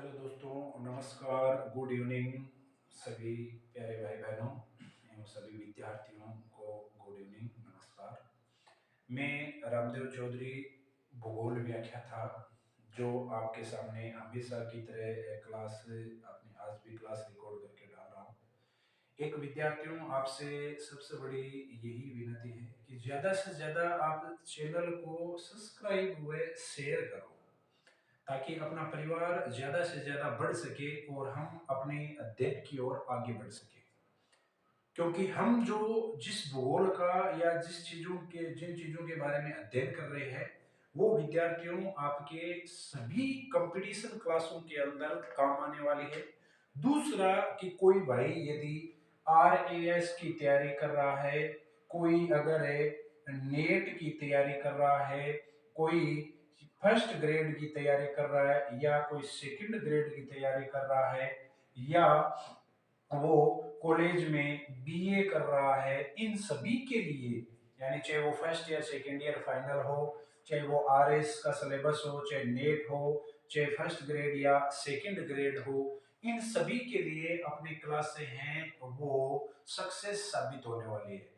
Hello दोस्तों, नमस्कार, good evening सभी प्यारे भाई बहनों एवं सभी विद्यार्थियों को गुड इवनिंग, नमस्कार। मैं रामदेव चौधरी भूगोल व्याख्याता जो आपके सामने हमेशा की तरह क्लास अपनी आज भी क्लास रिकॉर्ड करके डाल रहा हूँ। एक विद्यार्थियों, आपसे सबसे बड़ी यही विनती है कि ज़्यादा से ज़्यादा आप चैनल को सब्सक्राइब व शेयर करो ताकि अपना परिवार ज्यादा से ज्यादा बढ़ सके और हम अपने अध्ययन की ओर आगे बढ़ सके। क्योंकि हम जो जिस भूगोल का या जिन चीजों के बारे में अध्ययन कर रहे हैं वो विद्यार्थियों आपके सभी कंपटीशन क्लासों के अंदर काम आने वाली है। दूसरा कि कोई भाई यदि RAS की तैयारी कर रहा है, कोई अगर नेट की तैयारी कर रहा है, कोई फर्स्ट ग्रेड की तैयारी कर रहा है या कोई सेकंड ग्रेड की तैयारी कर रहा है या वो कॉलेज में BA कर रहा है, इन सभी के लिए यानी चाहे वो first year second year final हो, चाहे वो RS का सिलेबस हो, चाहे नेट हो, चाहे फर्स्ट ग्रेड या सेकंड ग्रेड हो, इन सभी के लिए अपनी क्लास से हैं वो सक्सेस साबित होने वाली है।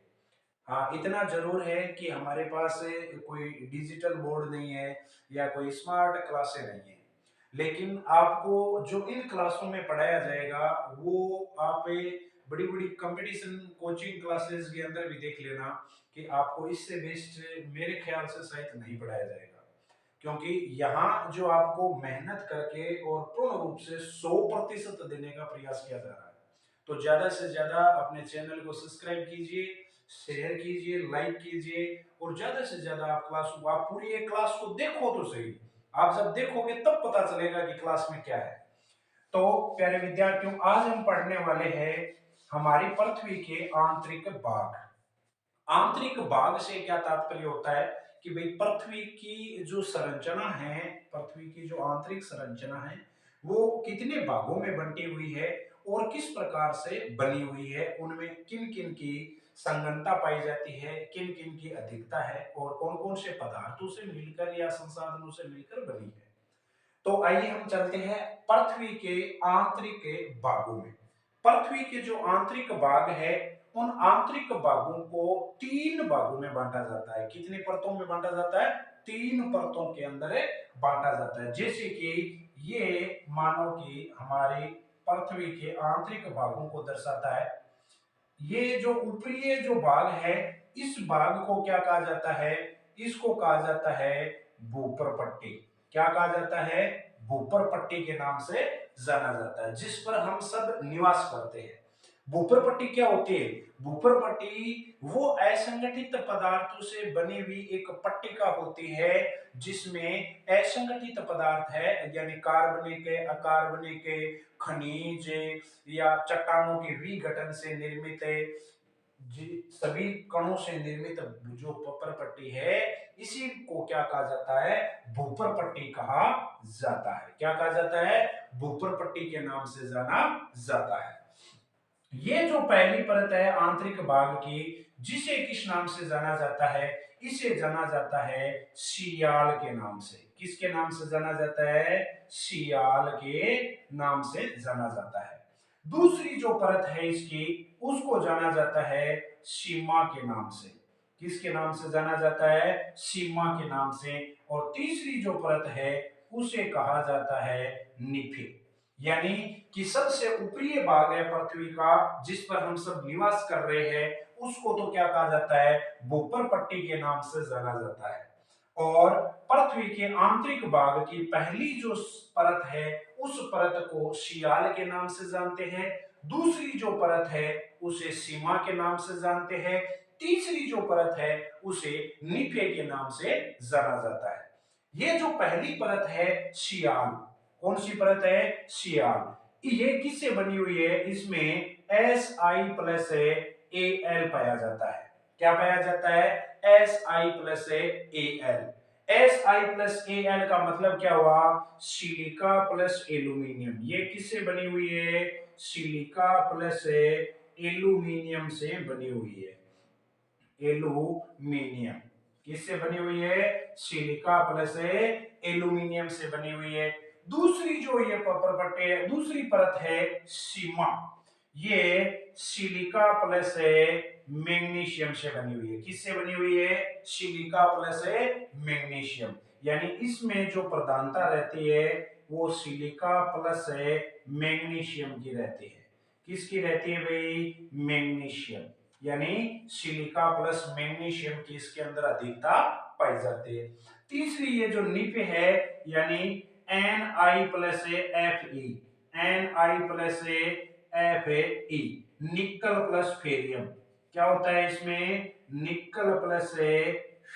हाँ, इतना जरूर है कि हमारे पास कोई डिजिटल बोर्ड नहीं है या कोई स्मार्ट क्लासें नहीं है, लेकिन आपको जो इन क्लासों में पढ़ाया जाएगा वो आप बड़ी बड़ी कंपटीशन कोचिंग क्लासेस के अंदर भी देख लेना कि आपको इससे बेस्ट मेरे ख्याल से शायद नहीं पढ़ाया जाएगा। क्योंकि यहाँ जो आपको मेहनत करके और पूर्ण रूप से 100% देने का प्रयास किया जा रहा है। तो ज्यादा से ज्यादा अपने चैनल को सब्सक्राइब कीजिए, शेयर कीजिए, लाइक कीजिए और ज्यादा से ज्यादा आप पूरी एक क्लास को देखो तो सही। आप जब देखोगे तब पता चलेगा कि क्लास में क्या है। तो प्यारे विद्यार्थियों, आज हम पढ़ने वाले हैं हमारी पृथ्वी के आंतरिक भाग। आंतरिक भाग से क्या तात्पर्य होता है कि भाई पृथ्वी की जो संरचना है, पृथ्वी की जो आंतरिक संरचना है वो कितने भागों में बंटी हुई है और किस प्रकार से बनी हुई है, उनमें किन किन की संगनता पाई जाती है, किन किन की अधिकता है और कौन कौन से पदार्थों से मिलकर या संसाधनों से मिलकर बनी है। तो आइए हम चलते हैं पृथ्वी के आंतरिक भागों में। पृथ्वी के जो आंतरिक भाग है उन आंतरिक भागों को 3 भागों में बांटा जाता है। कितनी परतों में बांटा जाता है? 3 परतों के अंदर बांटा जाता है। जैसे कि ये मानो कि हमारी पृथ्वी के आंतरिक भागों को दर्शाता है। ये जो ऊपरी जो भाग है इस भाग को क्या कहा जाता है? इसको कहा जाता है भूपर पट्टी। क्या कहा जाता है? भूपर पट्टी के नाम से जाना जाता है, जिस पर हम सब निवास करते हैं। भूपर पट्टी क्या होती है? भूपर पट्टी वो असंगठित पदार्थों से बनी हुई एक पट्टिका होती है जिसमें असंगठित पदार्थ है यानी कार्बनिक, अकार्बनिक, खनिज या चट्टानों के विघटन से निर्मित सभी कणों से निर्मित जो भूपर पट्टी है इसी को क्या कहा जाता है? भूपर पट्टी कहा जाता है। क्या कहा जाता है? भूपर पट्टी के नाम से जाना जाता है। ये जो पहली परत है आंतरिक भाग की, जिसे किस नाम से जाना जाता है? इसे जाना जाता है सियाल के नाम से। किसके नाम से जाना जाता है? सियाल के नाम से जाना जाता है। दूसरी जो परत है इसकी उसको जाना जाता है सीमा के नाम से। किसके नाम से जाना जाता है? सीमा के नाम से। और तीसरी जो परत है उसे कहा जाता है निफे। यानी कि सबसे ऊपरी भाग है पृथ्वी का जिस पर हम सब निवास कर रहे हैं उसको तो क्या कहा जाता है? भूपर पट्टी के नाम से जाना जाता है। और पृथ्वी के आंतरिक भाग की पहली जो परत है उस परत को शियाल के नाम से जानते हैं। दूसरी जो परत है उसे सीमा के नाम से जानते हैं। तीसरी जो परत है उसे निफे के नाम से जाना जाता है। ये जो पहली परत है शियाल, कौन सी परत है? शियाल। ये किससे बनी हुई है? इसमें Si+Al पाया जाता है। क्या पाया जाता है? Si+Al। Si+Al का मतलब क्या हुआ? Silica plus aluminium. ये किससे बनी हुई है? सिलिका प्लस एल्यूमिनियम से बनी हुई है। एल्यूमिनियम किससे बनी हुई है? सिलिका प्लस एल्यूमिनियम से बनी हुई है। दूसरी जो ये पट्टे है, दूसरी परत है सीमा, ये सिलिका प्लस मैग्नीशियम से बनी हुई है। किससे बनी हुई है? Silica plus magnesium. यानी इसमें जो प्रधानता रहती है वो सिलिका प्लस मैग्नीशियम की रहती है। किसकी रहती है भाई? मैग्नीशियम। यानी सिलिका प्लस मैग्नीशियम की इसके अंदर अधिकता पाई जाती है। तीसरी ये जो निप है यानी Na plus Fe, Na plus Fe, nickel plus Ferium. क्या होता है इसमें? निकल प्लस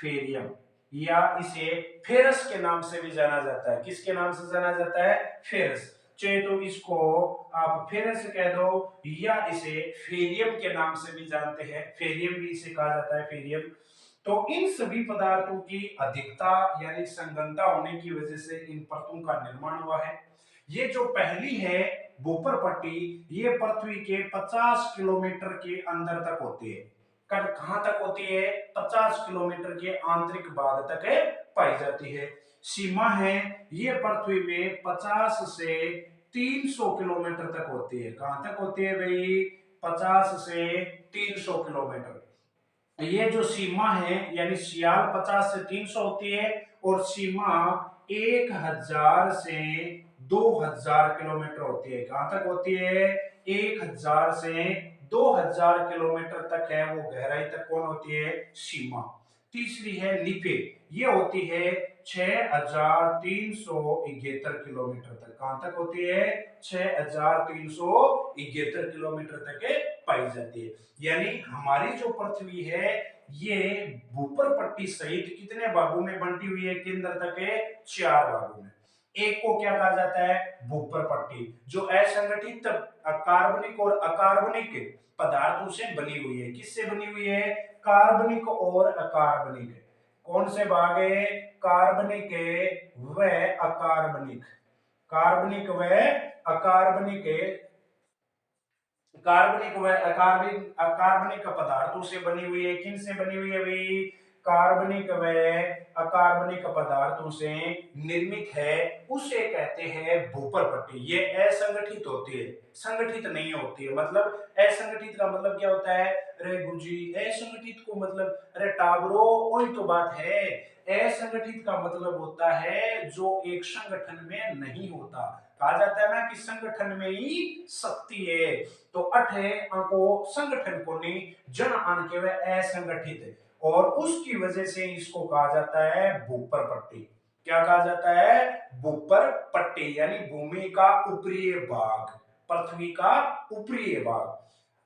फेरियम, या इसे फेरस के नाम से भी जाना जाता है। किसके नाम से जाना जाता है? फेरस। चाहे तो इसको आप फेरस कह दो या इसे फेरियम के नाम से भी जानते हैं, फेरियम भी इसे कहा जाता है, फेरियम। तो इन सभी पदार्थों की अधिकता यानी संघनता होने की वजह से इन परतों का निर्माण हुआ है। ये जो पहली है बोपर पट्टी, ये पृथ्वी के 50 किलोमीटर के अंदर तक होती है। कहां तक होती है? 50 किलोमीटर के आंतरिक भाग तक पाई जाती है। सीमा है ये पृथ्वी में 50 से 300 किलोमीटर तक होती है। कहां तक होती है भाई? 50 से 300 किलोमीटर। ये जो सीमा है यानी सियाल 50 से 300 होती है और सीमा 1000 से 2000 किलोमीटर होती है। कहां तक होती है? 1000 से 2000 किलोमीटर तक है वो गहराई तक कौन होती है? सीमा। तीसरी है निपे, ये होती है 6371 किलोमीटर तक। कहां तक होती है? 6371 किलोमीटर तक पाई जाती है। यानी हमारी जो पृथ्वी है ये भूपर पट्टी सहित कितने भागों में बंटी हुई है? केंद्र तक है 4 भागों में। एक को क्या कहा जाता है? भूपर पट्टी, जो असंगठित कार्बनिक और अकार्बनिक पदार्थों से बनी हुई है। किससे बनी हुई है? कार्बनिक और अकार्बनिक। कौन से भाग है? कार्बनिक व अकार्बनिक। कार्बनिक व अकार्बनिक, कार्बनिक व अकार्बनिक पदार्थों से बनी हुई है। किन से बनी हुई है भाई? कार्बनिक व अकार्बनिक पदार्थों से निर्मित है, उसे कहते हैं भूपर पट्टी। ये असंगठित होती है, संगठित नहीं होती है। मतलब असंगठित का मतलब क्या होता है? अरे गुरुजी, असंगठित को मतलब, अरे टाबरो वही तो बात है। असंगठित का मतलब होता है जो एक संगठन में नहीं होता। कहा जाता है ना कि संगठन में ही शक्ति है। तो अठे अंको संगठन को नहीं, जन आन के वे असंगठित, और उसकी वजह से इसको कहा जाता है भूपर पट्टी। क्या कहा जाता है? भूपर पट्टी। यानी भूमि का ऊपरी भाग, पृथ्वी का ऊपरी भाग।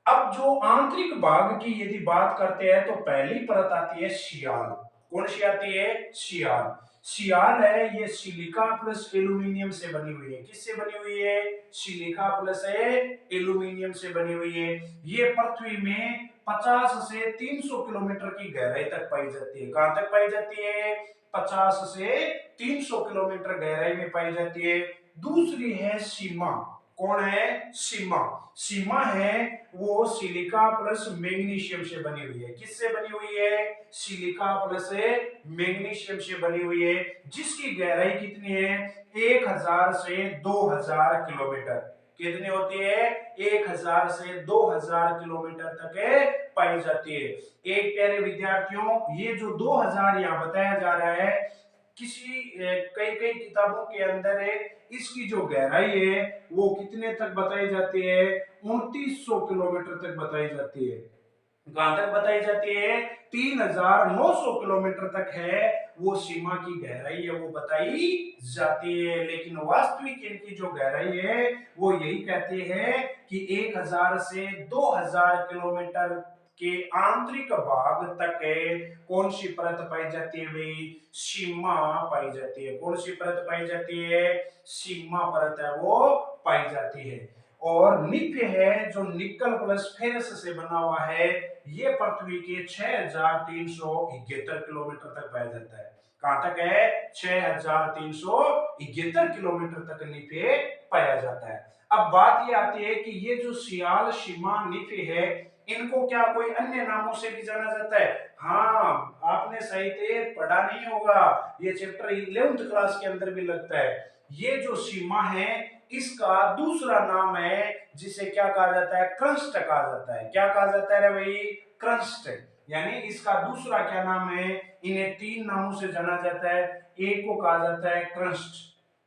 अब जो आंतरिक भाग की यदि बात करते हैं तो पहली परत आती है सियाल। कौन सी आती है? सियाल। सियाल है ये सिलिका प्लस एल्यूमिनियम से बनी हुई है। किससे बनी हुई है? सिलिका प्लस एल्यूमिनियम से बनी हुई है। ये पृथ्वी में 50 से 300 किलोमीटर की गहराई तक पाई जाती है। कहां तक पाई जाती है? 50 से 300 किलोमीटर गहराई में पाई जाती है। दूसरी है सीमा। कौन है? सीमा। सीमा है वो सिलिका प्लस मैग्नीशियम से बनी हुई है। किससे बनी हुई है? सिलिका प्लस मैग्नीशियम से बनी हुई है, जिसकी गहराई कितनी है? 1000 से 2000 किलोमीटर। कितनी होती है? 1000 से 2000 किलोमीटर तक पाई जाती है। एक प्यारे विद्यार्थियों, ये जो 2000 यहाँ बताया जा रहा है, किसी कई कई किताबों के अंदर है इसकी जो गहराई है वो कितने तक बताई जाती है? 2900 किलोमीटर तक बताई जाती है। कहां तक बताई जाती है? 3900 किलोमीटर तक है वो सीमा की गहराई है वो बताई जाती है। लेकिन वास्तविक इनकी जो गहराई है वो यही कहते हैं कि 1000 से 2000 किलोमीटर के आंतरिक भाग तक कौन सी परत पाई जाती है भाई? सीमा पाई जाती है। कौन सी परत पाई जाती है? सीमा परत है वो पाई जाती है। और निप्य है जो निकल प्लस फेरस से बना हुआ है, ये पृथ्वी के 6371 किलोमीटर तक पाया जाता है। कहां तक है? 6371 किलोमीटर तक निप्य पाया जाता है। अब बात ये आती है कि ये जो सियाल, सीमा, निप्य है, इनको क्या कोई अन्य नामों से भी जाना जाता है? हाँ, आपने साहित्य पढ़ा नहीं होगा, ये चैप्टर 11th क्लास के अंदर भी लगता है। ये जो सीमा है इसका दूसरा नाम है जिसे क्या कहा जाता है, क्रस्ट कहा जाता है। क्या कहा जाता है रे भाई, क्रस्ट। यानी इसका दूसरा क्या नाम है, इन्हें तीन नामों से जाना जाता है। एक को कहा जाता है क्रस्ट,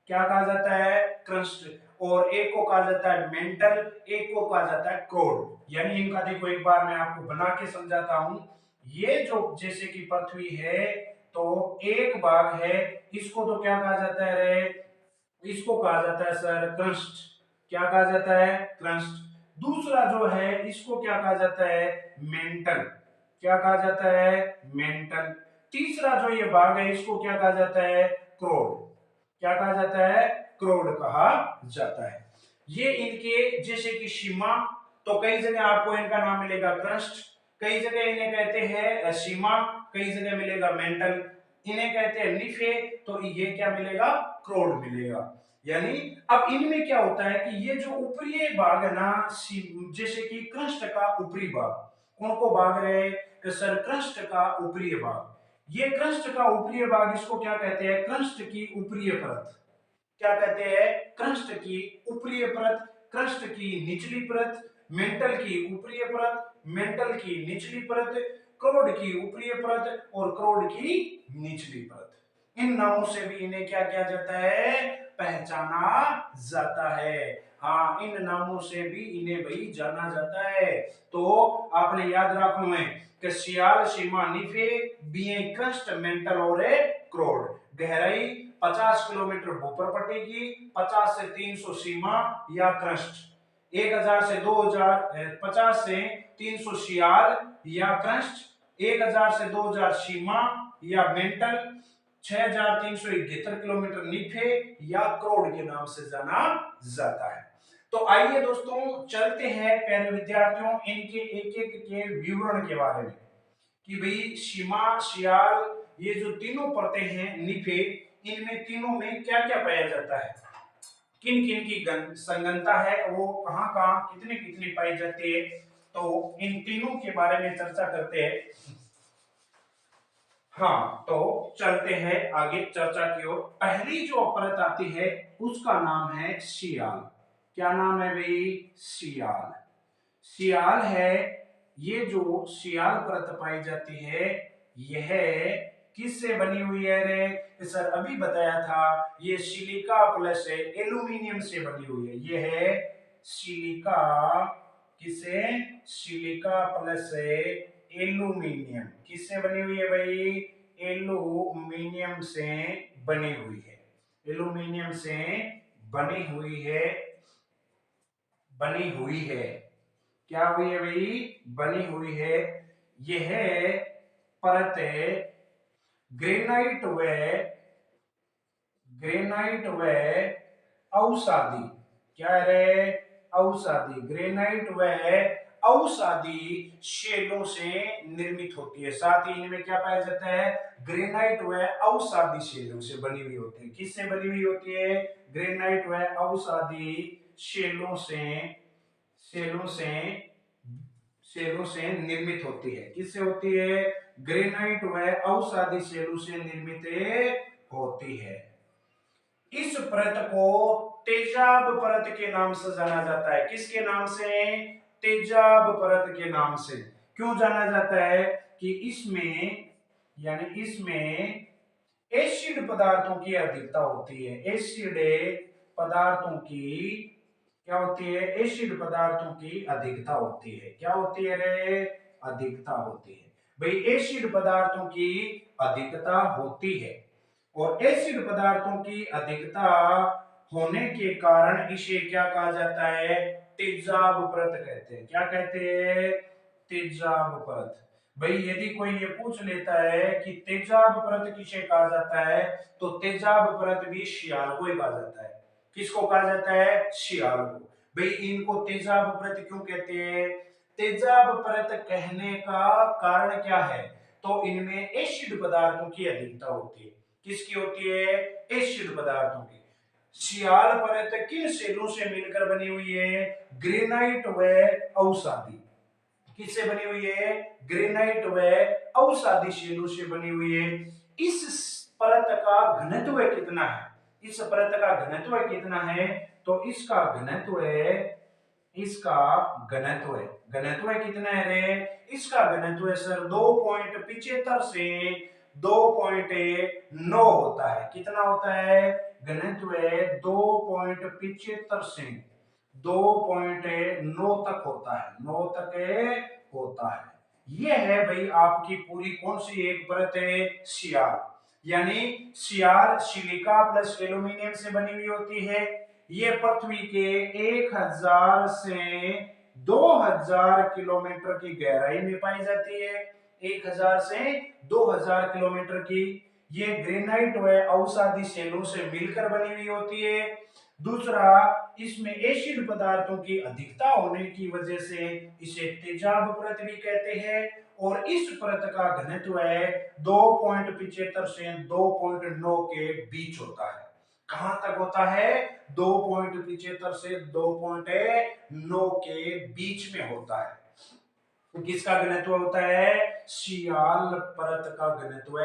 क्या कहा जाता है, क्रस्ट। और एक को कहा जाता है मेंटल, एक को कहा जाता है क्रोड। यानी इनका देखो एक बार मैं आपको बना के समझाता हूं। ये जो जैसे कि पृथ्वी है तो एक भाग है, इसको तो क्या कहा जाता है रे, इसको कहा जाता है सर क्रस्ट। क्या कहा जाता है, क्रस्ट। दूसरा जो है इसको क्या कहा जाता है, मेंटल। क्या कहा जाता है, मेंटल। तीसरा जो ये भाग है इसको क्या कहा जाता है, क्रोड। क्या कहा जाता है, क्रोड कहा जाता है। ये इनके जैसे कि सीमा, तो कई जगह आपको इनका नाम मिलेगा क्रस्ट, कई जगह इन्हें कहते हैं सीमा, कई जगह मिलेगा मेंटल, इन्हें कहते हैं निफे, तो ये क्या मिलेगा, क्रोड मिलेगा। यानी अब इनमें क्या होता है कि ये जो ऊपरी भाग है ना, जैसे कि क्रस्ट का ऊपरी भाग, कौन को भाग रहे, कि सर क्रस्ट का ऊपरी भाग। ये क्रस्ट का ऊपरी भाग इसको क्या कहते हैं, क्रस्ट की ऊपरी परत। क्या कहते हैं, क्रस्ट की ऊपरी परत, क्रस्ट की निचली परत, मेंटल की ऊपरी परत, मेंटल की निचली परत, क्रोड की ऊपरी परत और क्रोड की निचली परत। इन नामों से भी इन्हें क्या किया जाता है, पहचाना जाता है। हाँ, इन नामों से भी इन्हें भाई जाना जाता है। तो आपने याद रखना है कि सियाल, सीमा, निफे, बीए क्रस्ट, मेंटल और क्रोड। गहराई 50 किलोमीटर भूपर पट्टी की, 50 से 300 सीमा या क्रस्ट, 1000 से 2000, 50 से 300 सियाल या क्रस्ट, 1000 से 2000 सीमा या मेंटल, 6371 किलोमीटर निफे या क्रोड के नाम से जाना जाता है। तो आइए दोस्तों चलते हैं प्यारे विद्यार्थियों इनके एक एक के विवरण के बारे में, कि भाई सीमा, सियाल, ये जो तीनों परतें हैं निफे, इनमें तीनों में क्या क्या पाया जाता है, किन किन की संगनता है, वो कहां कहां कितने कितने पाई जाती है। तो इन तीनों के बारे में चर्चा करते हैं। हाँ, तो चलते हैं आगे चर्चा की ओर। पहली जो परत आती है उसका नाम है सियाल। क्या नाम है भाई, सियाल। सियाल है, ये जो सियाल परत पाई जाती है यह किससे बनी हुई है रे, सर अभी बताया था, ये सिलिका प्लस एल्यूमिनियम से बनी हुई है। ये है सिलिका, किसे, सिलिका प्लस एल्यूमिनियम, किससे बनी हुई है भाई, एल्यूमिनियम से बनी हुई है, एल्यूमिनियम से बनी हुई है, बनी हुई है। क्या हुई है भाई, बनी हुई है। यह परत ग्रेनाइट व ग्रेनाइट व अवसादी, क्या रे, अवसादी, ग्रेनाइट व अवसादी शैलों से निर्मित होती है। साथ ही इनमें क्या पाया जाता है, ग्रेनाइट व अवसादी शैलों से बनी हुई होती है। किससे बनी हुई होती है, ग्रेनाइट व अवसादी शैलों से, शैलों से, शैलों से निर्मित होती है। किससे होती है, ग्रेनाइट व अवसादी शैलों से निर्मित होती है। इस परत को तेजाब परत के नाम से जाना जाता है। किसके नाम से, तेजाब परत के नाम से। क्यों जाना जाता है, कि इसमें, यानी इसमें एसिड पदार्थों की अधिकता होती है। एसिड पदार्थों की क्या होती है, एसिड पदार्थों की अधिकता होती है। क्या होती है रे, अधिकता होती है। भाई एसिड पदार्थों की अधिकता होती है, और एसिड पदार्थों की अधिकता होने के कारण इसे क्या कहा जाता है, तेजाब परत कहते हैं। क्या कहते हैं, तेजाब परत। भाई यदि कोई ये पूछ लेता है कि तेजाब परत किसे कहा जाता है, तो तेजाब परत भी सियाल को ही कहा जाता है। किसको कहा जाता है, सियाल को। भाई इनको तेजाब परत क्यों कहते हैं, तेजाब परत कहने का कारण क्या है, तो इनमें एसिड पदार्थों की अधिकता होती है। किसकी होती है, एसिड पदार्थों की। सियाल परत किन शैलों से मिलकर बनी हुई है, ग्रेनाइट व अवसादी। किससे बनी हुई है, ग्रेनाइट व अवसादी शैलों से बनी हुई है। इस परत का घनत्व कितना है, इस परत का घनत्व कितना है, तो इसका घनत्व घनत्व कितना है रे, इसका घनत्व है सर 2.75 से 2.9 होता है। कितना होता है, घनत्व 2.75 से 2.9 तक होता है, 9 तक होता है। ये है भाई आपकी पूरी कौन सी एक परत है, सियार। यानी सियार सिलिका प्लस एल्यूमिनियम से बनी हुई होती है। ये पृथ्वी के 1000 से 2000 किलोमीटर की गहराई में पाई जाती है। 1000 से 2000 किलोमीटर की। ये ग्रेनाइट व अवसादी सेलों से मिलकर बनी हुई होती है। दूसरा, इसमें एसिड पदार्थों की अधिकता होने की वजह से इसे तेजाब परत भी कहते हैं। और इस परत का घनत्व 2.75 से 2.9 के बीच होता है। कहां तक होता है, 2.75 से 2.9 के बीच में होता है। तो किसका घनत्व होता है, सियाल परत का घनत्व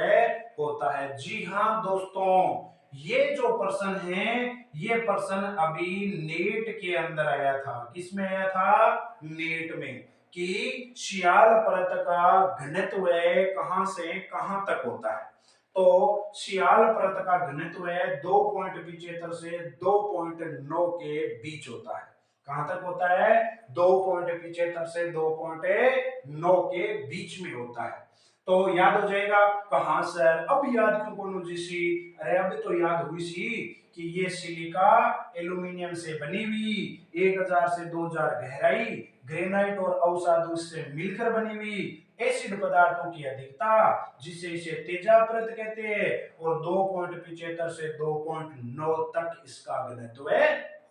होता है। जी हाँ दोस्तों, ये जो प्रश्न है, ये प्रश्न अभी नेट के अंदर आया था। किसमें आया था, नेट में, कि सियाल परत का घनत्व कहां से कहां तक होता है। तो सियाल परत का घनत्व 2.75 से 2.9 के बीच होता है। कहां तक होता है, 2.75 से 2.9 के बीच में होता है। तो याद हो जाएगा, कहां सर अब याद क्यों कौन जी सी, अरे अब तो याद हुई सी कि ये सिलिका एल्यूमिनियम से बनी हुई, 1000 से 2000 गहराई, ग्रेनाइट और अवसादों से मिलकर बनी हुई एसिड पदार्थों की अधिकता, जिसे इसे तेजाब परत कहते हैं, और 2.75 से 2.9 तक इसका घनत्व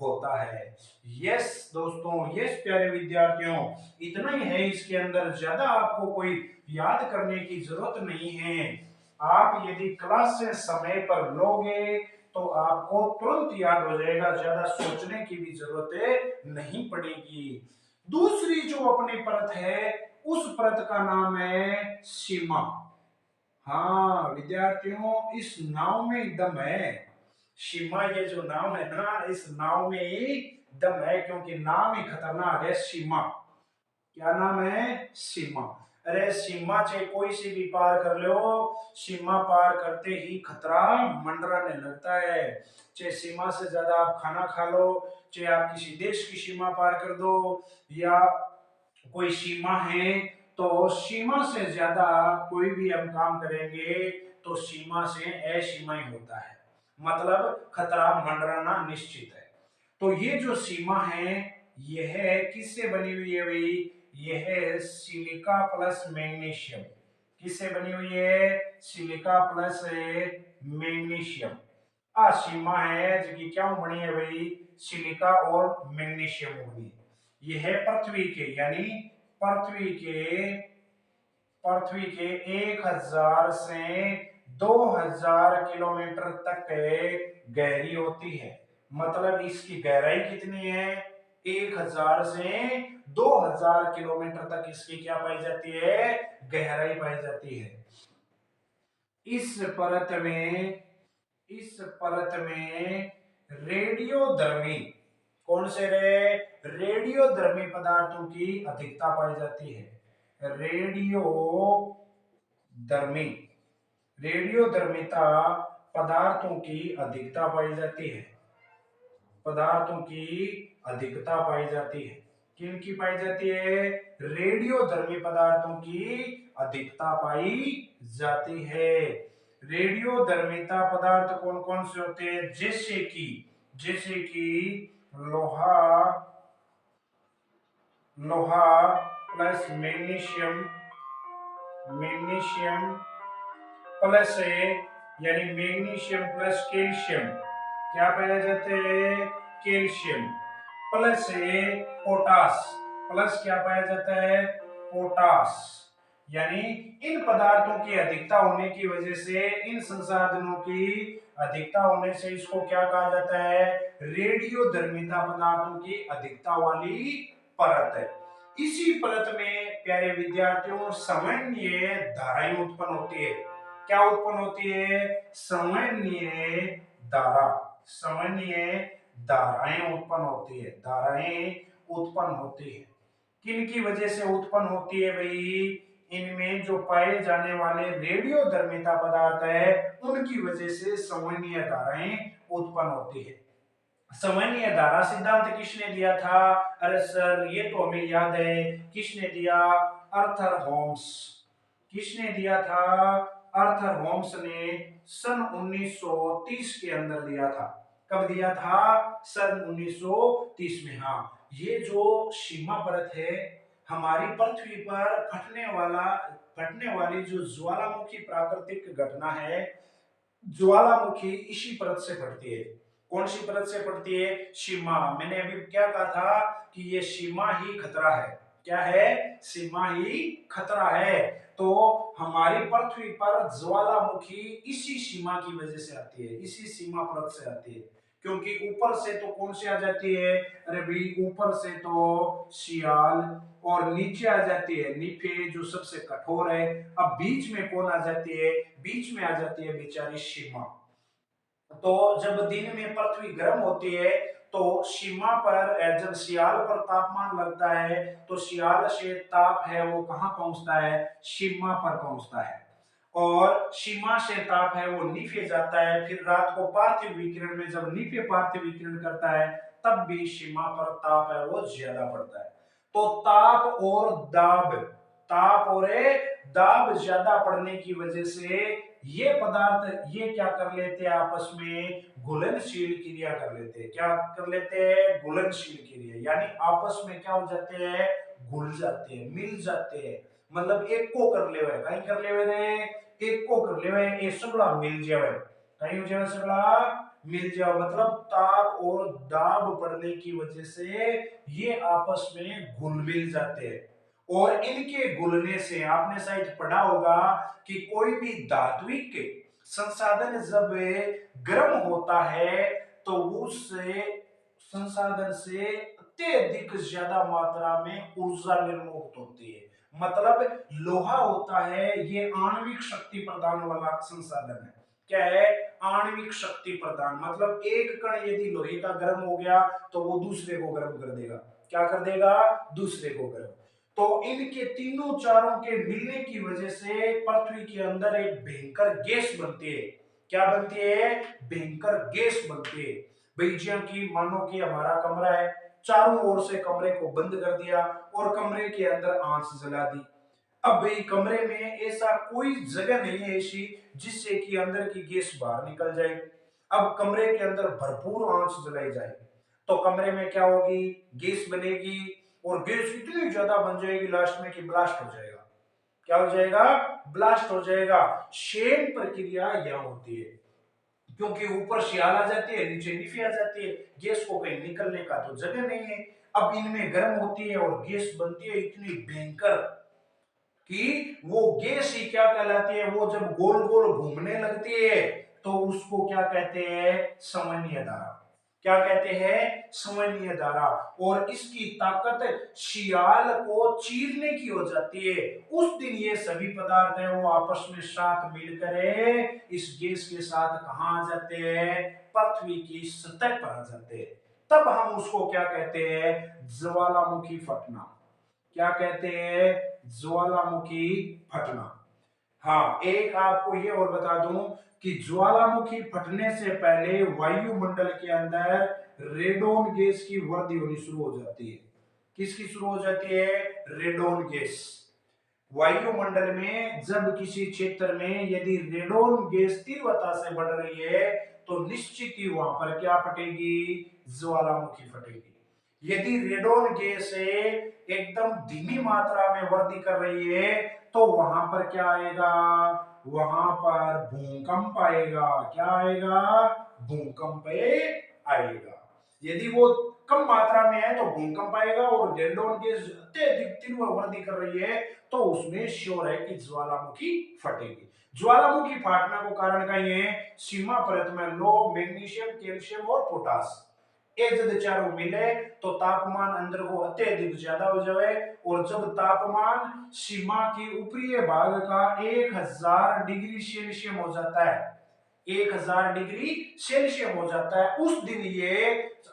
होता है। यस दोस्तों, यस प्यारे विद्यार्थियों, इतना ही है इसके अंदर, ज्यादा आपको कोई याद करने की जरूरत नहीं है। आप यदि क्लास से समय पर लोगे तो आपको तुरंत याद हो जाएगा, ज्यादा सोचने की भी जरूरत नहीं पड़ेगी। दूसरी जो अपनी परत है, उस परत का नाम है सीमा। हाँ विद्यार्थियों, इस नाव में दम है। सीमा ये जो नाम है ना, इस नाव में ही दम है, क्योंकि नाम ही खतरनाक है, सीमा। क्या नाम है, सीमा। अरे सीमा चाहे कोई सी भी पार कर लो, सीमा पार करते ही खतरा मंडराने लगता है। चाहे सीमा से ज्यादा आप खाना खा लो, चाहे आप किसी देश की सीमा पार कर दो, या कोई सीमा है, तो सीमा से ज्यादा कोई भी हम काम करेंगे तो सीमा से असीमा ही होता है, मतलब खतरा मंडराना निश्चित है। तो ये जो सीमा है, यह किससे बनी हुई है भाई, यह है सिलिका प्लस मैग्नीशियम। किससे बनी हुई है, सिलिका प्लस मैग्नीशियम। सीमा है जो क्या बनी है भाई, सिलिका और मैग्नीशियम बनी। यह है पृथ्वी के, यानी पृथ्वी के पृथ्वी के 1000 से 2000 किलोमीटर तक गहरी होती है। मतलब इसकी गहराई कितनी है, 1000 से 2000 किलोमीटर तक इसकी क्या पाई जाती है, गहराई पाई जाती है। इस परत में रेडियोधर्मी, कौन से रे, रेडियोधर्मी पदार्थों की अधिकता पाई जाती है। रेडियोधर्मिता पदार्थों की अधिकता पाई जाती है। पदार्थों की अधिकता पाई जाती है। किनकी पाई जाती है, रेडियोधर्मी पदार्थों की अधिकता पाई जाती है। रेडियोधर्मिता पदार्थ कौन कौन से होते हैं, जैसे कि लोहा प्लस मैग्नीशियम प्लस यानी मैग्नीशियम प्लस कैल्शियम, क्या पाया जाता है, कैल्शियम प्लस पोटास, प्लस क्या पाया जाता है, पोटास। यानी इन पदार्थों की अधिकता होने की वजह से, इन संसाधनों की अधिकता होने से इसको क्या कहा जाता है, रेडियोधर्मिता पदार्थों की अधिकता वाली परत है। इसी परत में प्यारे विद्यार्थियों सामान्य धाराएं उत्पन्न होती है। क्या उत्पन्न होती है, सामान्य धारा। संवहनीय धाराएं उत्पन्न होती है, धाराएं उत्पन्न होती है। किन की वजह से उत्पन्न होती है भाई? इनमें जो पाए जाने वाले रेडियोधर्मिता पदार्थ है उनकी वजह से संवहनीय धाराएं उत्पन्न होती है। संवहनीय धारा सिद्धांत किसने दिया था? अरे सर ये तो हमें याद है, किसने दिया? Arthur Holmes. किसने दिया था? आर्थर होम्स ने सन 1930 के अंदर दिया था। कब दिया था? सन 1930 में। हाँ, ये जो सीमा परत है हमारी पृथ्वी पर फटने वाली जो ज्वालामुखी प्राकृतिक घटना है, ज्वालामुखी इसी परत से फटती है। कौन सी परत से पड़ती है? सीमा। मैंने अभी क्या कहा था कि ये सीमा ही खतरा है। क्या है? सीमा ही खतरा है। तो हमारी पृथ्वी पर ज्वालामुखी इसी सीमा की वजह से आती है, इसी सीमा परत से आती है। क्योंकि ऊपर से तो कौन सी आ जाती है? अरे भाई ऊपर से तो सियाल, और नीचे आ जाती है निफे जो सबसे कठोर है। अब बीच में कौन आ जाती है? बीच में आ जाती है बेचारी सीमा। तो जब दिन में पृथ्वी गर्म होती है तो सीमा पर जब सियाल पर तापमान लगता है तो सियाल से ताप है वो कहां पहुंचता है? सीमा पर पहुंचता है। और सीमा से ताप है वो नीचे जाता है। फिर रात को पार्थिव विकिरण में जब नीचे पार्थिव विकिरण करता है तब भी सीमा पर ताप है वो ज्यादा पड़ता है। तो ताप और दाब ज्यादा पड़ने की वजह से ये पदार्थ ये क्या कर लेते हैं? आपस में घुलनशील क्रिया कर लेते हैं। क्या कर लेते हैं? घुलनशील क्रिया, यानी आपस में क्या हो जाते हैं? घुल जाते हैं, मिल जाते हैं। मतलब एक को कर ले हुए, कहीं कर ले हुए रे, एक को कर ले हुए, ये सगड़ा मिल जाए, कहीं हो जाए सगड़ा मिल जाओ। मतलब ताप और दाब पड़ने की वजह से ये आपस में घुल मिल जाते हैं। और इनके घुलने से आपने शायद पढ़ा होगा कि कोई भी धात्विक संसाधन जब गर्म होता है तो उससे संसाधन से अत्यधिक ज्यादा मात्रा में ऊर्जा निर्मुक्त होती है। मतलब लोहा होता है ये आणविक शक्ति प्रदान वाला संसाधन है। क्या है? आणविक शक्ति प्रदान। मतलब एक कण यदि लोहे का गर्म हो गया तो वो दूसरे को गर्म कर देगा। क्या कर देगा? दूसरे को गर्म। तो इनके तीनों चारों के मिलने की वजह से पृथ्वी के अंदर एक भयंकर गैस बनती है। क्या बनती है? भयंकर गैस बनती है। भाई ज्यों की मानो कि हमारा कमरा है, चारों ओर से कमरे को बंद कर दिया और कमरे के अंदर आंच जला दी। अब भाई कमरे में ऐसा कोई जगह नहीं है ऐसी जिससे कि अंदर की गैस बाहर निकल जाए। अब कमरे के अंदर भरपूर आंच जलाई जाए तो कमरे में क्या होगी? गैस बनेगी और गैस इतनी ज्यादा बन जाएगी लास्ट में कि ब्लास्ट हो जाएगा। क्या हो जाएगा? ब्लास्ट हो जाएगा। सेम प्रक्रिया यहां होती है, क्योंकि ऊपर सियाल आ जाती है, नीचे निफी आ जाती है, गैस को कहीं निकलने का तो जगह नहीं है। अब इनमें गर्म होती है और गैस बनती है इतनी भयंकर कि वो गैस ही क्या कहलाती है? वो जब गोल गोल घूमने लगती है तो उसको क्या कहते हैं? संवहनीय धारा। क्या कहते हैं? संवहनीय धारा। और इसकी ताकत सियाल को चीरने की हो जाती है। उस दिन ये सभी पदार्थ है वो आपस में साथ मिलकर इस गैस के साथ कहां आ जाते हैं? पृथ्वी की सतह पर आ जाते हैं। तब हम उसको क्या कहते हैं? ज्वालामुखी फटना। क्या कहते हैं? ज्वालामुखी फटना। हाँ, एक आपको ये और बता दूं कि ज्वालामुखी फटने से पहले वायुमंडल के अंदर रेडोन गैस की वृद्धि होनी शुरू हो जाती है। किसकी शुरू हो जाती है? Radon gas. वायुमंडल में जब किसी क्षेत्र में यदि रेडोन गैस तीव्रता से बढ़ रही है तो निश्चित ही वहां पर क्या फटेगी? ज्वालामुखी फटेगी। यदि रेडोन गैस एकदम धीमी मात्रा में वृद्धि कर रही है तो वहां पर क्या आएगा? वहां पर भूकंप आएगा। क्या आएगा? भूकंप आएगा। यदि वो कम मात्रा में है तो भूकंप आएगा, और रेडोन गैस अत्यधिक तीव्र वृद्धि कर रही है तो उसमें श्योर है कि ज्वालामुखी फटेगी। ज्वालामुखी फाटने को कारण का ये सीमा परत में लोह, मैग्नीशियम, कैल्शियम और पोटास ये जब चारों मिले तो तापमान अंदर को अत्यधिक ज्यादा हो जाए। और जब तापमान सीमा की ऊपरी भाग का 1000 डिग्री सेल्सियस हो जाता है, 1000 डिग्री सेल्सियस हो जाता है। उस दिन ये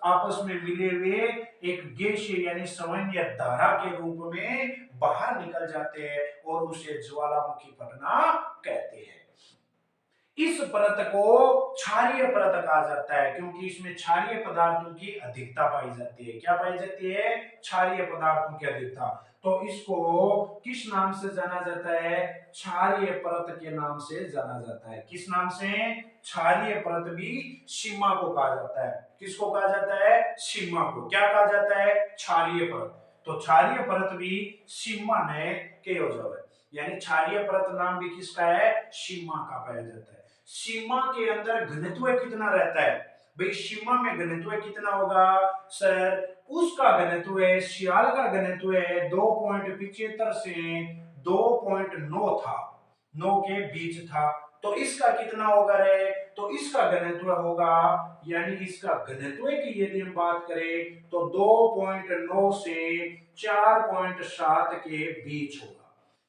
आपस में मिले हुए एक गैसीय यानी सवन्य धारा के रूप में बाहर निकल जाते हैं और उसे ज्वालामुखी फटना कहते हैं। इस परत को क्षारीय परत कहा जाता है क्योंकि इसमें क्षारीय पदार्थों की अधिकता पाई जाती है। क्या पाई जाती है? क्षारीय पदार्थों की अधिकता। तो इसको किस नाम से जाना जाता है? क्षारीय परत के नाम से जाना जाता है। किस नाम से? क्षारीय परत भी सीमा को कहा जाता है। किसको कहा जाता है? सीमा को। क्या कहा जाता है? क्षारीय परत। तो क्षारीय परत भी सीमा ने के हो जाए, यानी क्षारीय परत नाम भी किसका है? सीमा का पाया जाता है। सीमा के अंदर घनत्व कितना रहता है? भाई सीमा में घनत्व कितना होगा सर? उसका घनत्व है, सियाल का घनत्व है 2.75 से 2.9 था, 9 के बीच था। तो इसका कितना होगा रे? तो इसका घनत्व होगा, यानी इसका घनत्व की यदि हम बात करें तो 2.9 से 4.7 के बीच होगा।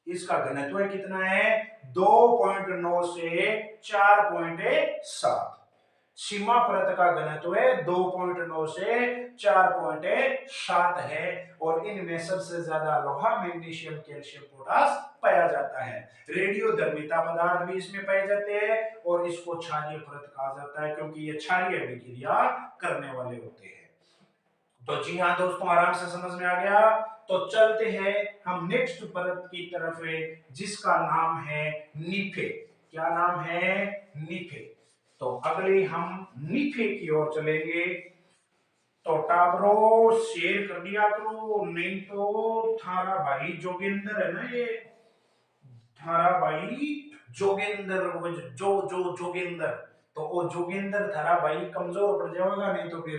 इसका घनत्व कितना है? 2.9 से 4.7। सीमा परत का घनत्व 2.9 से 4.7 है और इनमें सबसे ज्यादा लोहा, मैग्नीशियम, कैल्शियम, पोटास पाया जाता है। रेडियोधर्मिता पदार्थ भी इसमें पाए जाते हैं और इसको क्षारीय परत कहा जाता है क्योंकि ये क्षारीय अभिक्रिया करने वाले होते हैं। तो जी हाँ दोस्तों, आराम से समझ में आ गया। तो चलते हैं हम नेक्स्ट परत की तरफ जिसका नाम है निफे। क्या नाम है? निफे। तो अगले हम निफे की ओर चलेंगे। तो टाबरो शेयर कर दिया करो, नहीं तो थारा भाई जोगिंदर है ना, ये थारा भाई जोगिंदर, जो जोगिंदर, तो वो जोगिंदर थारा भाई कमजोर पड़ जाएगा, नहीं तो फिर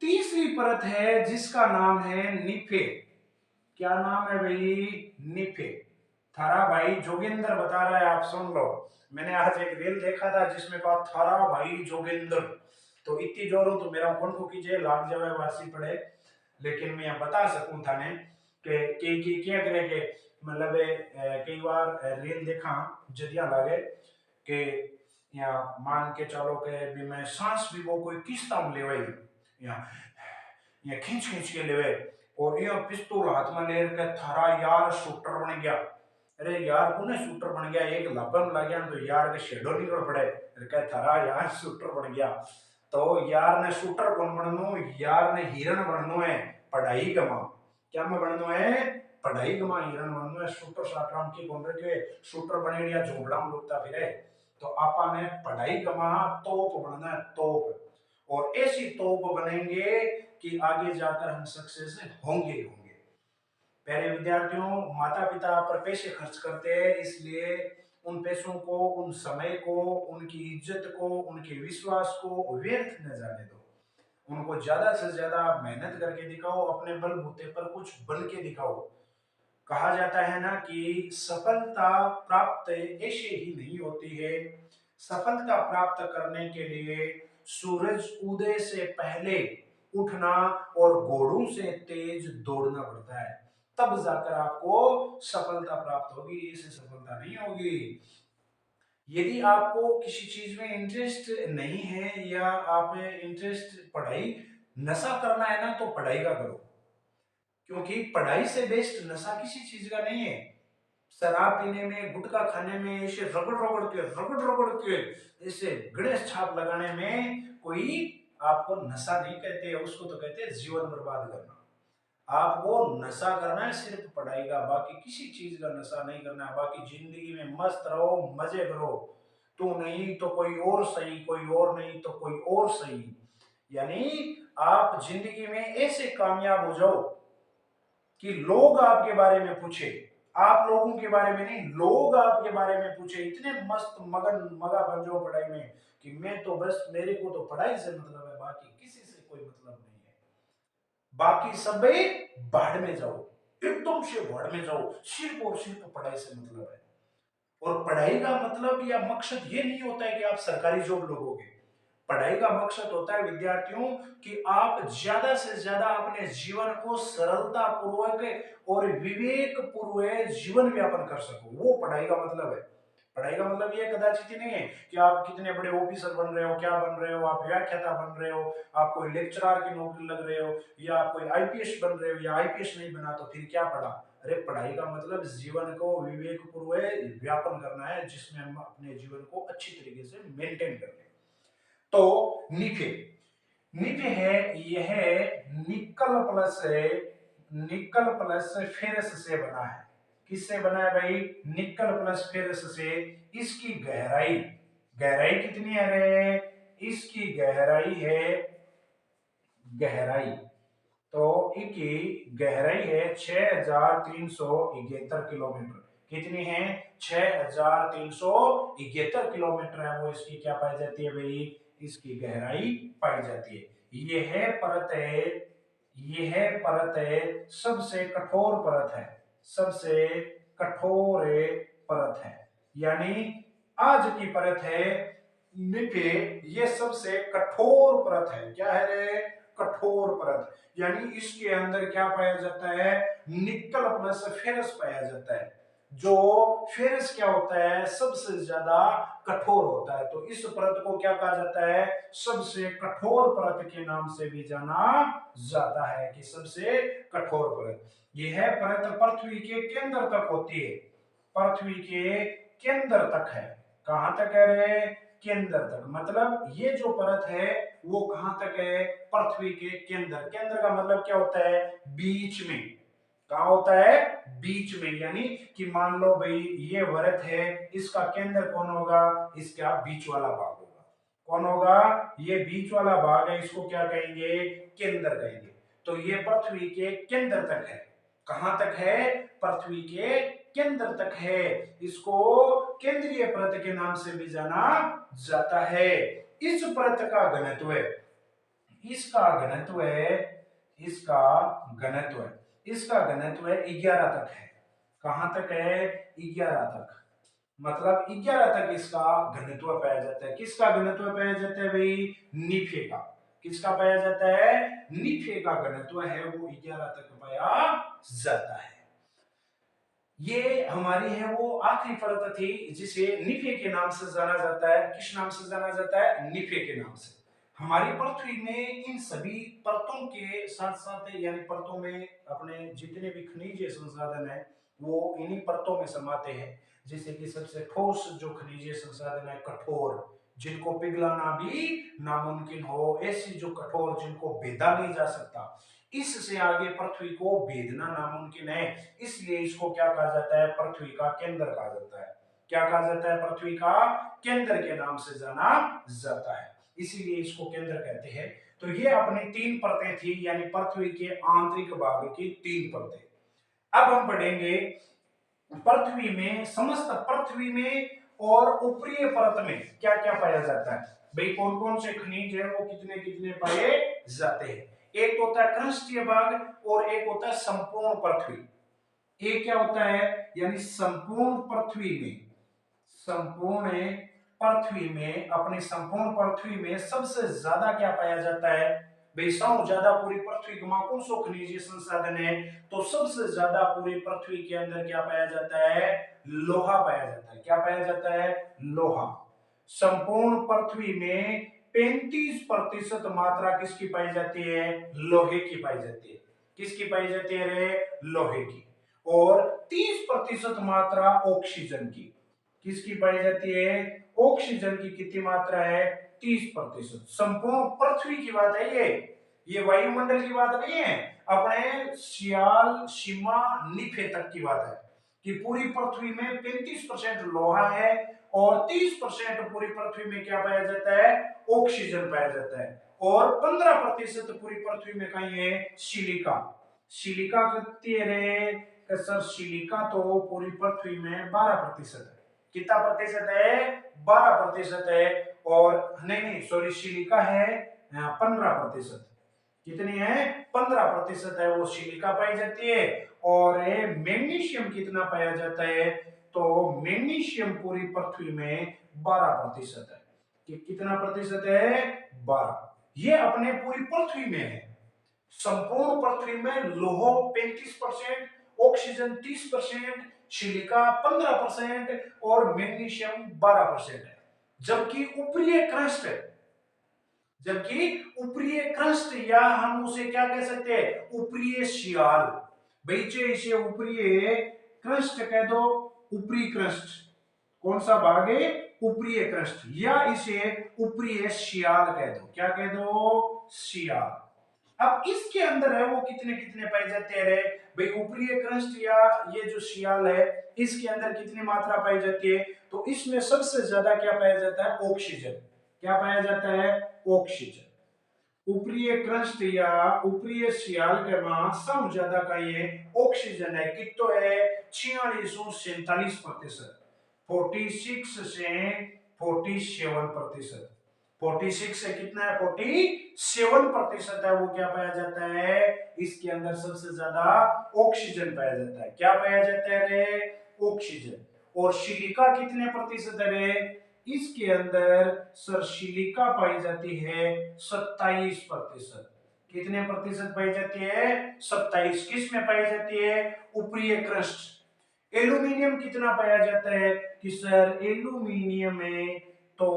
तीसरी परत है जिसका नाम है निफे। क्या नाम है भाई? निफे। थारा भाई जोगिंदर बता रहा है, आप सुन लो। मैंने आज एक रील देखा था जिसमें कहा थारा भाई जोगिंदर, तो इतनी जोरों तो मेरा कौन को कीजिए लाग जावे वासी पड़े, लेकिन मैं बता सकूं थाने कि क्या करे के मतलब कई बार रील देखा जदिया लागे कि या मान के चलो के भी मैं सांस भी वो कोई किस्ता में लेवे या खींच खींच के लेवे और ये पिस्तौल हाथ में ले के थारा यार शूटर बन गया। अरे यार कौन शूटर बन गया? एक लबन लग गया तो यार के शेडो निकल पड़े, कह थारा यार शूटर बन गया। तो यार ने शूटर कौन बननो? यार ने हिरण बननो है, पढ़ाई कमा। क्या में बननो है? पढ़ाई कमा, हिरण बननो है। शूटर साटराम की कौन रखे शूटर बने या झोपड़ा में लुकता फिरे। तो आपा ने पढ़ाई कमा, तोप बनना है, तोप। और ऐसी तोप बनेंगे कि आगे जाकर हम सक्सेस होंगे होंगे। प्यारे विद्यार्थियों, माता पिता पर पैसे खर्च करते हैं, इसलिए उन पैसों को, उन समय को, उनकी इज्जत को, उनके विश्वास को व्यर्थ न जाने दो। उनको ज्यादा से ज्यादा मेहनत करके दिखाओ, अपने बलबूते पर कुछ बन के दिखाओ। कहा जाता है ना कि सफलता प्राप्त ऐसे ही नहीं होती है। सफलता प्राप्त करने के लिए सूरज उदय से पहले उठना और घोड़ों से तेज दौड़ना पड़ता है, तब जाकर आपको सफलता प्राप्त होगी, इससे सफलता नहीं होगी। यदि आपको किसी चीज में इंटरेस्ट नहीं है या आप इंटरेस्ट पढ़ाई नशा करना है ना, तो पढ़ाई का करो, क्योंकि पढ़ाई से बेस्ट नशा किसी चीज का नहीं है। शराब पीने में, गुटखा खाने में, ऐसे रगड़ रगड़ के ऐसे गणेश छाप लगाने में कोई आपको नशा नहीं कहते, उसको तो कहते हैं जीवन बर्बाद करना। आपको नशा करना है सिर्फ पढ़ाई का, बाकी किसी चीज का नशा नहीं करना है। बाकी जिंदगी में मस्त रहो, मजे करो। तू नहीं तो कोई और सही, कोई और नहीं तो कोई और सही। यानी आप जिंदगी में ऐसे कामयाब हो जाओ कि लोग आपके बारे में पूछे, आप लोगों के बारे में नहीं, लोग आपके बारे में पूछे। इतने मस्त मगन मगा बन जाओ पढ़ाई में कि मैं तो बस, मेरे को तो पढ़ाई से मतलब है, बाकी किसी से कोई मतलब नहीं है। बाकी सब भाड़ में जाओ, एकदम से भाड़ में जाओ, सिर्फ और सिर्फ पढ़ाई से मतलब है। और पढ़ाई का मतलब या मकसद ये नहीं होता है कि आप सरकारी जॉब लोगोगे। पढ़ाई का मकसद होता है विद्यार्थियों कि आप ज्यादा से ज्यादा अपने जीवन को सरलता पूर्वक और विवेक पूर्वक जीवन व्यापन कर सको, वो पढ़ाई का मतलब है। पढ़ाई का मतलब ये कदाचित ही नहीं है कि आप कितने बड़े ऑफिसर बन रहे हो, क्या बन रहे हो, आप व्याख्याता बन रहे हो, आप कोई लेक्चरर की नौकरी लग रहे हो, या आप कोई आईपीएस बन रहे हो, या आईपीएस नहीं बना तो फिर क्या पढ़ा। अरे पढ़ाई का मतलब जीवन को विवेकपूर्वक व्यापन करना है, जिसमें हम अपने जीवन को अच्छी तरीके से मेंटेन कर ले। तो निफे, निफे है, यह निकल प्लस फेरस से बना है। किससे बना है भाई? निकल प्लस फेरस से। इसकी गहराई, गहराई कितनी है रे? इसकी गहराई है, गहराई तो इसकी गहराई है 6371 किलोमीटर। कितनी है? 6371 किलोमीटर है वो इसकी क्या पाई जाती है भाई? इसकी गहराई पाई जाती है। यह परत है सबसे कठोर परत है, सबसे कठोर परत है। यानी आज की परत है निफे, ये सबसे कठोर परत है। क्या है रे? कठोर परत। यानी इसके अंदर क्या पाया जाता है? निकल प्लस फेरस पाया जाता है। जो फेरस क्या होता है? सबसे ज्यादा कठोर होता है। तो इस परत को क्या कहा जाता है? सबसे कठोर परत के नाम से भी जाना जाता है, कि सबसे कठोर परत। यह परत पृथ्वी के केंद्र तक होती है, पृथ्वी के केंद्र तक है। कहां तक है रे? केंद्र तक। मतलब ये जो परत है वो कहां तक है? पृथ्वी के केंद्र। केंद्र का मतलब क्या होता है? बीच में। कहा होता है? बीच में। यानी कि मान लो भाई ये वृत्त है, इसका केंद्र कौन होगा? इसका बीच वाला भाग होगा। कौन होगा? ये बीच वाला भाग है, इसको क्या कहेंगे? केंद्र कहेंगे। तो ये पृथ्वी के केंद्र तक है। कहां तक है? पृथ्वी के केंद्र तक है। इसको केंद्रीय परत के नाम से भी जाना जाता है। इस परत का घनत्व, इसका घनत्व है, इसका घनत्व, इसका घनत्व 11 तक है। कहां तक है? 11 तक। मतलब 11 तक इसका घनत्व पाया जाता है। किसका घनत्व पाया जाता है भाई? निफे का। किसका पाया जाता है? निफे का घनत्व है वो 11 तक पाया जाता है। ये हमारी है वो आखिरी परत थी, जिसे निफे के नाम से जाना जाता है। किस नाम से जाना जाता है? निफे के नाम से। हमारी पृथ्वी में इन सभी परतों के साथ साथ, यानी परतों में अपने जितने भी खनिज संसाधन है वो इन्हीं परतों में समाते हैं। जैसे कि सबसे ठोस जो खनिज संसाधन है, कठोर, जिनको पिघलाना भी नामुमकिन हो, ऐसी जो कठोर जिनको भेदा नहीं जा सकता, इससे आगे पृथ्वी को भेदना नामुमकिन है। इसलिए इसको क्या कहा जाता है? पृथ्वी का केंद्र कहा जाता है। क्या कहा जाता है? पृथ्वी का केंद्र के नाम से जाना जाता है, इसीलिए इसको केंद्र कहते हैं। तो ये अपनी 3 परतें थी, यानी पृथ्वी के आंतरिक भाग की 3 परतें। अब हम पढ़ेंगे पृथ्वी में, समस्त पृथ्वी में और ऊपरी परत में क्या क्या पाया जाता है। भाई कौन कौन से खनिज है वो कितने कितने पाए जाते हैं। एक तो होता है क्रस्टीय भाग और एक होता है संपूर्ण पृथ्वी। एक क्या होता है? यानी संपूर्ण पृथ्वी में, संपूर्ण पृथ्वी में, अपनी संपूर्ण पृथ्वी में सबसे ज्यादा क्या पाया जाता है? भाई सबसे ज्यादा पूरी पृथ्वी में कौन सो खनिज संसाधन है? तो सबसे ज्यादा पूरी पृथ्वी के अंदर क्या पाया जाता है? लोहा पाया जाता है। क्या पाया जाता है? लोहा। संपूर्ण पृथ्वी में 35% मात्रा किसकी पाई जाती है? लोहे की पाई जाती है। किसकी पाई जाती है रे? लोहे की। और 30% मात्रा ऑक्सीजन की। किसकी पाई जाती है? ऑक्सीजन की कितनी मात्रा है? 30%। संपूर्ण पृथ्वी की बात है ये वायुमंडल की बात नहीं है, अपने सियाल सीमा निफे तक की बात है कि पूरी पृथ्वी में 35% लोहा है और 30% पूरी पृथ्वी में क्या पाया जाता है? ऑक्सीजन पाया जाता है। और 15% पूरी पृथ्वी में कहीं है सिलिका। सिलिका कितनी है रे? सर सिलिका तो पूरी पृथ्वी में 12% है। कितना प्रतिशत है? 12% है। और नहीं नहीं सॉरी, सिलिका है 15%। कितनी है? 15% है वो सिलिका पाई जाती है। और मैग्नीशियम कितना पाया जाता है? तो मैग्नीशियम पूरी पृथ्वी में 12% है। कि कितना प्रतिशत है? 12। ये अपने पूरी पृथ्वी में है। संपूर्ण पृथ्वी में लोहा 35%, ऑक्सीजन 30%, सिलिका 15% और मैग्नीशियम 12% है। जबकि ऊपरी क्रस्ट या हम उसे क्या कह सकते हैं, ऊपरी शियाल। भाई इसे ऊपरी क्रस्ट कह दो, ऊपरी क्रस्ट कौन सा भाग है, ऊपरी क्रस्ट, या इसे ऊपरी शियाल कह दो। क्या कह दो, शियाल। अब इसके अंदर है वो कितने कितने पाए जाते हैं भाई, ऊपरी क्रस्ट या ये जो शियाल है इसके अंदर कितनी मात्रा पाई जाती है, तो इसमें सबसे ज्यादा क्या पाया जाता है, ऑक्सीजन। क्या पाया जाता है, ऑक्सीजन। ऊपरी क्रस्ट या ऊपरी शियाल के में सब ज्यादा का ये ऑक्सीजन है, कितो है 4647%, 46 से 47%। 46 से कितना है, 47% है, वो क्या पाया जाता है, इसके अंदर सबसे ज्यादा ऑक्सीजन पाया जाता है। क्या पाया जाता है रे, ऑक्सीजन। और सिलिका कितने प्रतिशत है रे, इसके अंदर सर सिलिका पाई जाती है 27%। कितने प्रतिशत पाई जाती है, 27। किस में पाई जाती है, ऊपरी क्रस्ट। एल्यूमिनियम कितना पाया जाता है, कि सर एल्यूमिनियम में तो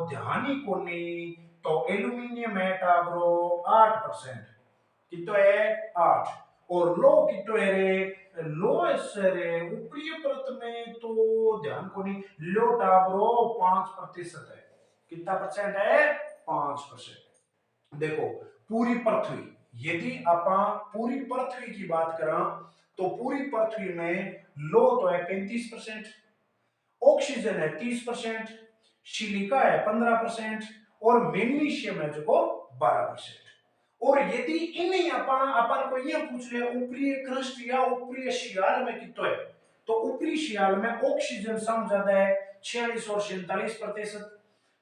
ध्यान ही को नहीं, तो एल्यूमिनियम है टाब्रो 8%। कितो है 8। और लो कितो है रे, लो सर ऊपरी परत में तो ध्यान को नहीं, लो टाब्रो 5% है। कितना परसेंट है, 5%। देखो पूरी पृथ्वी, यदि आप पूरी पृथ्वी की बात करें तो पूरी पृथ्वी में लो तो है 35%, ऑक्सीजन है 30%, सिलिका है 15% और मैग्नीशियम है जो 12%। और यदि इन्हीं अपन को यह पूछ रहे ऊपरी क्रस्ट या ऊपरी शियाल में कितना है, तो ऊपरी शियाल में ऑक्सीजन सम ज्यादा है 46 और 47%,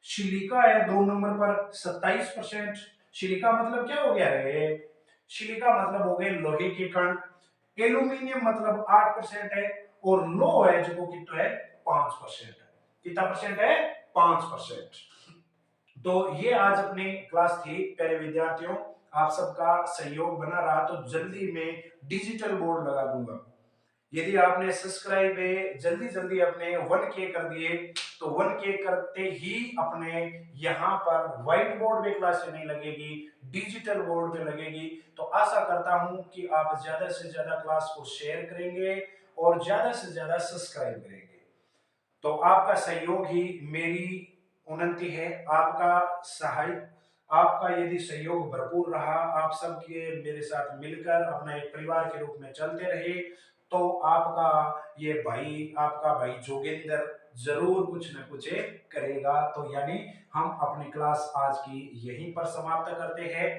सिलिका है 2 नंबर पर 27%। सिलिका मतलब क्या हो गया रे, सिलिका मतलब हो गए लोहे के कण। एल्यूमिनियम मतलब 8% है, और लो है जो कितना है 5% है। कितना परसेंट है, 5%। तो ये आज अपनी क्लास थी प्यारे विद्यार्थियों, आप सबका सहयोग बना रहा तो जल्दी में डिजिटल बोर्ड लगा दूंगा। यदि आपने सब्सक्राइब जल्दी जल्दी अपने 1K कर दिए, तो 1K करते ही अपने यहाँ पर व्हाइट बोर्ड पे क्लास नहीं लगेगी, डिजिटल बोर्ड पे लगेगी। तो आशा करता हूं कि आप ज्यादा से ज्यादा क्लास को शेयर करेंगे और ज्यादा से ज्यादा सब्सक्राइब करेंगे। तो आपका सहयोग ही मेरी उन्नति है, आपका सहाय, आपका यदि सहयोग भरपूर रहा, आप सबके मेरे साथ मिलकर अपना एक परिवार के रूप में चलते रहे, तो आपका ये भाई, आपका भाई जोगेंद्र जरूर कुछ न कुछ करेगा। तो यानी हम अपनी क्लास आज की यहीं पर समाप्त करते हैं,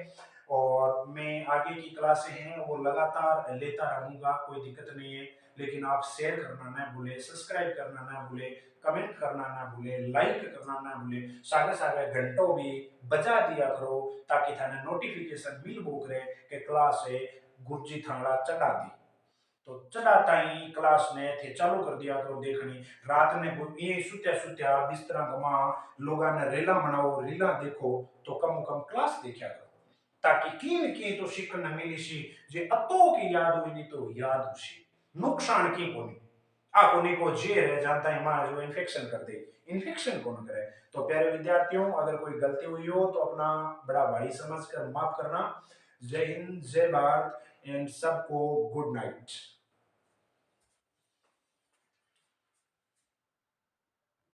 और मैं आगे की क्लासें हैं वो लगातार लेता रहूंगा, कोई दिक्कत नहीं है। लेकिन आप शेयर करना ना भूले, सब्सक्राइब करना ना भूले, कमेंट करना ना भूले, लाइक करना ना भूले, सागे सागे घंटों भी बजा दिया करो, ताकि थाने नोटिफिकेशन मिल बोकरे के क्लास है गुरुजी थाना चढ़ा दी। तो चढ़ाता ही क्लास ने थे चालू कर दिया करो देखनी, रात ने ये सुत्या सुत्या बिस्तरा गमा लोगा ने रीला बनाओ, रीला देखो, तो कम क्लास देखा करो, ताकि कीन की तो शिकन मिली सी, जे अतो की याद हुई नहीं तो याद हुई, नुकसान की कोनी। आ कोनी को जे है जानता है मां जो इन्फेक्शन कर दे, इन्फेक्शन कौन करे। तो प्यारे विद्यार्थियों, अगर कोई गलती हुई हो तो अपना बड़ा भाई समझकर माफ करना। जय हिंद, जय भारत, एंड सबको गुड नाइट।